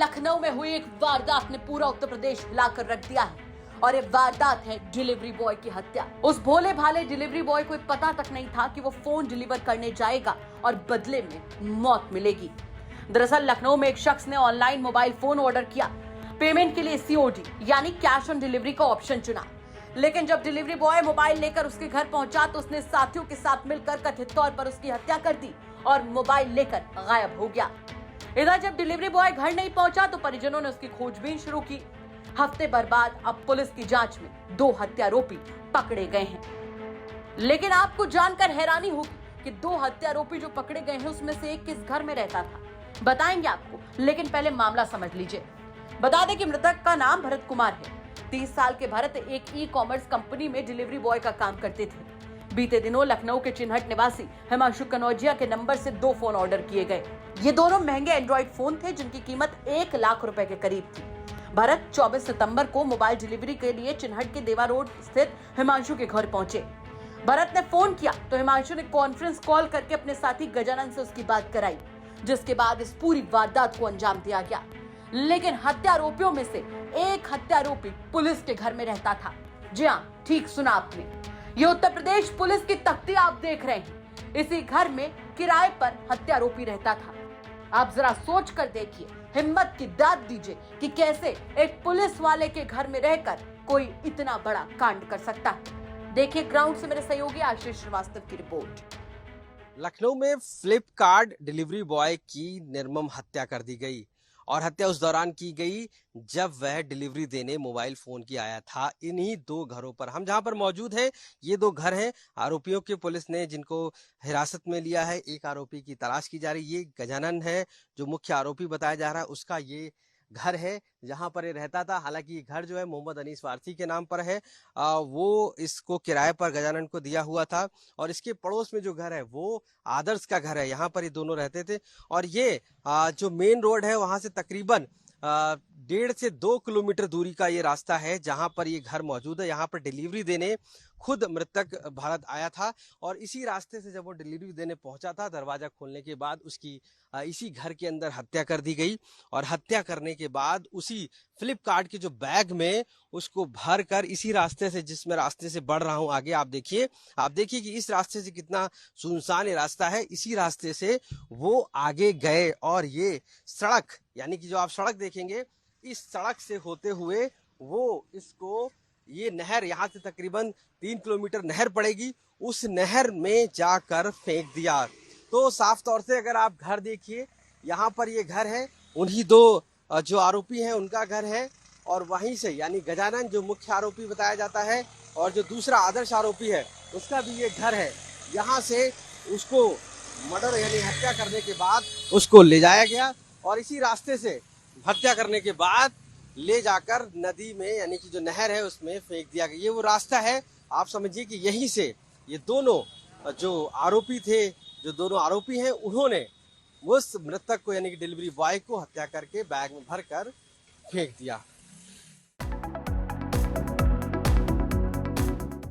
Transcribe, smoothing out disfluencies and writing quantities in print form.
लखनऊ में हुई एक वारदात ने पूरा उत्तर प्रदेश हिलाकर रख दिया है और ये वारदात है डिलीवरी बॉय की हत्या। उस भोले भाले डिलीवरी बॉय को पता तक नहीं था कि वो फोन डिलीवर करने जाएगा और बदले में मौत मिलेगी। दरअसल लखनऊ में एक शख्स ने ऑनलाइन मोबाइल फोन ऑर्डर किया। पेमेंट के लिए COD यानी कैश ऑन डिलीवरी का ऑप्शन चुना, लेकिन जब डिलीवरी बॉय मोबाइल लेकर उसके घर पहुंचा तो उसने साथियों के साथ मिलकर कथित तौर पर उसकी हत्या कर दी और मोबाइल लेकर गायब हो गया। इधर जब डिलीवरी बॉय घर नहीं पहुंचा तो परिजनों ने उसकी खोजबीन शुरू की। हफ्ते भर बाद अब पुलिस की जांच में 2 हत्यारोपी पकड़े गए हैं। लेकिन आपको जानकर हैरानी होगी कि 2 हत्यारोपी जो पकड़े गए हैं उसमें से एक किस घर में रहता था, बताएंगे आपको, लेकिन पहले मामला समझ लीजिए। बता दें कि मृतक का नाम भरत कुमार है। 30 साल के भरत एक ई-कॉमर्स कंपनी में डिलीवरी बॉय का काम करते थे। बीते दिनों लखनऊ के चिन्हट निवासी हिमांशु कनौजिया के नंबर से 2 फोन ऑर्डर किए गए। ये दोनों महंगे एंड्रॉइड फोन थे जिनकी कीमत 1 लाख रुपए के करीब थी। भरत 24 सितंबर को मोबाइल डिलीवरी के लिए चिन्हट के देवा रोड स्थित हिमांशु के घर पहुंचे। भरत ने फोन किया तो हिमांशु ने कॉन्फ्रेंस कॉल करके अपने साथी गजानन से उसकी बात कराई, जिसके बाद इस पूरी वारदात को अंजाम दिया गया। लेकिन हत्यारोपियों में से एक हत्यारोपी पुलिस के घर में रहता था। जी हाँ, ठीक सुना आपने, ये उत्तर प्रदेश पुलिस की तख्ती आप देख रहे हैं। इसी घर में किराए पर हत्यारोपी रहता था। आप जरा सोच कर देखिए, हिम्मत की दाद दीजिए कि कैसे एक पुलिस वाले के घर में रहकर कोई इतना बड़ा कांड कर सकता है। देखिए ग्राउंड से मेरे सहयोगी आशीष श्रीवास्तव की रिपोर्ट। लखनऊ में फ्लिपकार्ट डिलीवरी बॉय की निर्मम हत्या कर दी गई और हत्या उस दौरान की गई जब वह डिलीवरी देने मोबाइल फोन की आया था। इन्हीं 2 घरों पर हम जहां पर मौजूद हैं, ये 2 घर हैं। आरोपियों की पुलिस ने जिनको हिरासत में लिया है, एक आरोपी की तलाश की जा रही है। ये गजानन है जो मुख्य आरोपी बताया जा रहा है, उसका ये घर है जहां पर ये रहता था। हालांकि ये घर जो है मोहम्मद अनीस वारसी के नाम पर है। वो इसको किराए पर गजानन को दिया हुआ था और इसके पड़ोस में जो घर है वो आदर्श का घर है। यहाँ पर ये दोनों रहते थे और ये जो मेन रोड है वहां से तकरीबन 1.5 से 2 किलोमीटर दूरी का ये रास्ता है जहां पर ये घर मौजूद है। यहाँ पर डिलीवरी देने खुद मृतक भारत आया था और इसी रास्ते से जब वो डिलीवरी देने पहुंचा था, दरवाजा खोलने के बाद उसकी इसी घर के अंदर हत्या कर दी गई और हत्या करने के बाद उसी फ्लिपकार्ट के जो बैग में उसको भर कर इसी रास्ते से, जिसमें रास्ते से बढ़ रहा हूं आगे, आप देखिए कि इस रास्ते से कितना सुनसान ये रास्ता है। इसी रास्ते से वो आगे गए और ये सड़क, यानी कि जो आप सड़क देखेंगे, इस सड़क से होते हुए वो इसको, ये नहर यहाँ से तकरीबन 3 किलोमीटर नहर पड़ेगी, उस नहर में जाकर फेंक दिया। तो साफ तौर से अगर आप घर देखिए, यहाँ पर ये घर है, उन्हीं 2 जो आरोपी हैं उनका घर है और वहीं से, यानी गजानन जो मुख्य आरोपी बताया जाता है और जो दूसरा आदर्श आरोपी है उसका भी ये घर है। यहाँ से उसको मर्डर यानी हत्या करने के बाद उसको ले जाया गया और इसी रास्ते से हत्या करने के बाद ले जाकर नदी में, यानी कि जो नहर है उसमें फेंक दिया गया। ये वो रास्ता है, आप समझिए कि यहीं से ये दोनों जो आरोपी थे, जो दोनों आरोपी हैं, उन्होंने उस मृतक को, यानी कि डिलीवरी बॉय को हत्या करके बैग में भरकर फेंक दिया।